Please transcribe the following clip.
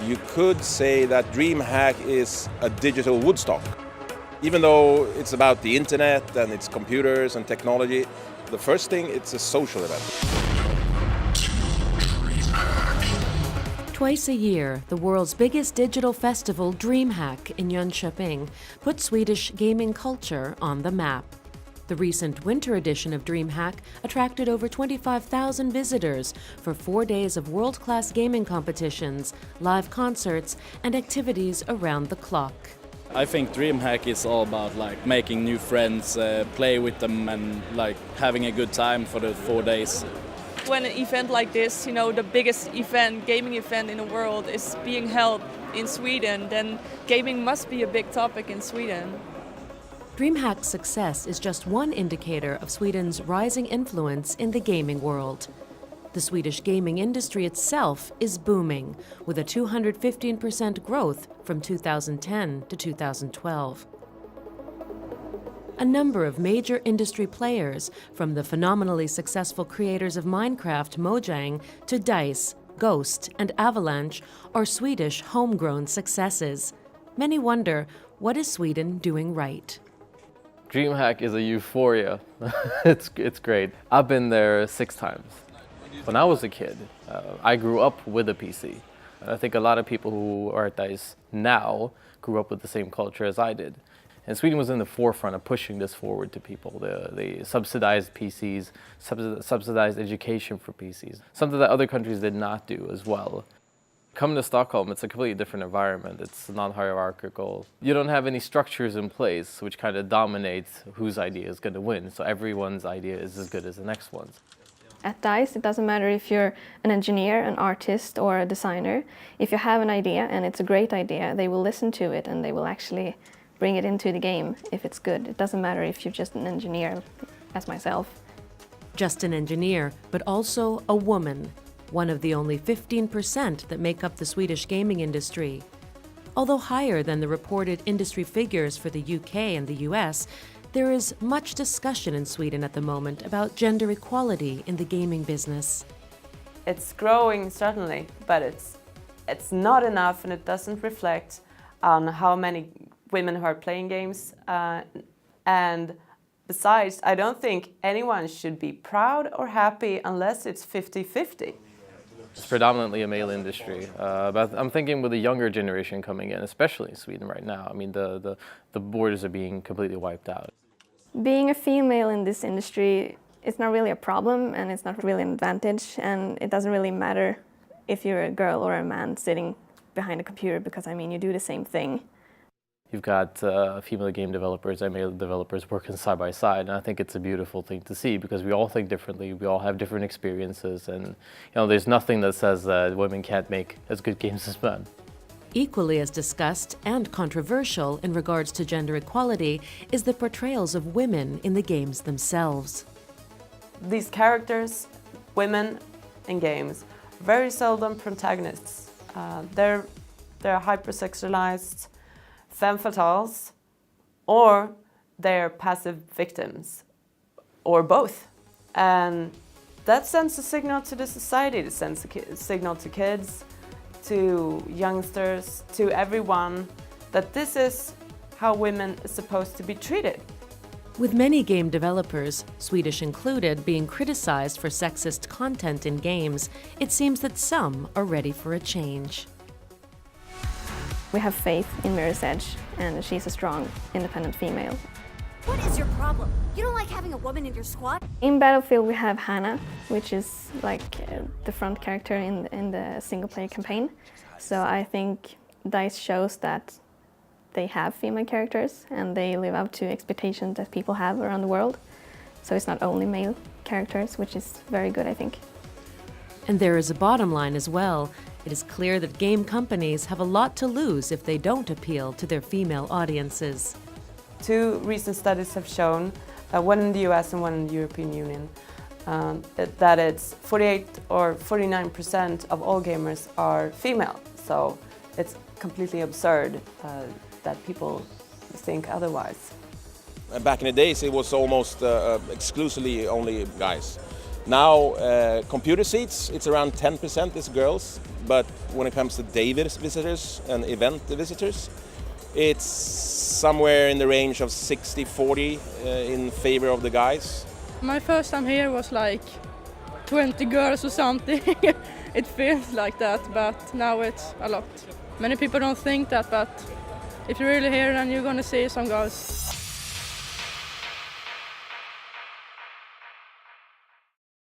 You could say that Dreamhack is a digital Woodstock. Even though it's about the internet and it's computers and technology, the first thing, it's a social event. Twice a year, the world's biggest digital festival, Dreamhack in Jönköping, put Swedish gaming culture on the map. The recent winter edition of Dreamhack attracted over 25,000 visitors for 4 days of world-class gaming competitions, live concerts, and activities around the clock. I think Dreamhack is all about making new friends, play with them, and having a good time for the 4 days. When an event like this, the biggest gaming event in the world, is being held in Sweden, then gaming must be a big topic in Sweden. Dreamhack's success is just one indicator of Sweden's rising influence in the gaming world. The Swedish gaming industry itself is booming, with a 215% growth from 2010 to 2012. A number of major industry players, from the phenomenally successful creators of Minecraft, Mojang, to DICE, Ghost, and Avalanche, are Swedish homegrown successes. Many wonder, what is Sweden doing right? Dreamhack is a euphoria. It's great. I've been there 6 times. When I was a kid, I grew up with a PC. And I think a lot of people who are at DICE now grew up with the same culture as I did. And Sweden was in the forefront of pushing this forward to people. They subsidized PCs, subsidized education for PCs, something that other countries did not do as well. Coming to Stockholm, it's a completely different environment. It's non-hierarchical. You don't have any structures in place which kind of dominates whose idea is going to win. So everyone's idea is as good as the next one's. At DICE, it doesn't matter if you're an engineer, an artist, or a designer. If you have an idea and it's a great idea, they will listen to it and they will actually bring it into the game if it's good. It doesn't matter if you're just an engineer, as myself. Just an engineer, but also a woman, one of the only 15% that make up the Swedish gaming industry. Although higher than the reported industry figures for the UK and the US, there is much discussion in Sweden at the moment about gender equality in the gaming business. It's growing, certainly, but it's not enough, and it doesn't reflect on how many women who are playing games. And besides, I don't think anyone should be proud or happy unless it's 50-50. It's predominantly a male industry, but I'm thinking with the younger generation coming in, especially in Sweden right now, I mean, the borders are being completely wiped out. Being a female in this industry is not really a problem, and it's not really an advantage, and it doesn't really matter if you're a girl or a man sitting behind a computer, because, I mean, you do the same thing. You've got female game developers and male developers working side by side, and I think it's a beautiful thing to see because we all think differently, we all have different experiences, and there's nothing that says that women can't make as good games as men. Equally as discussed and controversial in regards to gender equality is the portrayals of women in the games themselves. These characters, women in games, very seldom protagonists. They're hypersexualized femme fatales, or they're passive victims, or both. And that sends a signal to the society, it sends a signal to kids, to youngsters, to everyone, that this is how women are supposed to be treated. With many game developers, Swedish included, being criticized for sexist content in games, it seems that some are ready for a change. We have faith in Mirror's Edge, and she's a strong, independent female. What is your problem? You don't like having a woman in your squad? In Battlefield we have Hannah, which is the front character in the single-player campaign. So I think DICE shows that they have female characters and they live up to expectations that people have around the world. So it's not only male characters, which is very good, I think. And there is a bottom line as well. It is clear that game companies have a lot to lose if they don't appeal to their female audiences. 2 recent studies have shown, one in the US and one in the European Union, that it's 48 or 49% of all gamers are female. So it's completely absurd that people think otherwise. Back in the days, it was almost exclusively only guys. Now, computer seats, it's around 10% is girls, but when it comes to day visitors and event visitors, it's somewhere in the range of 60-40 in favor of the guys. My first time here was like 20 girls or something. It feels like that, but now it's a lot. Many people don't think that, but if you're really here, then you're gonna see some girls.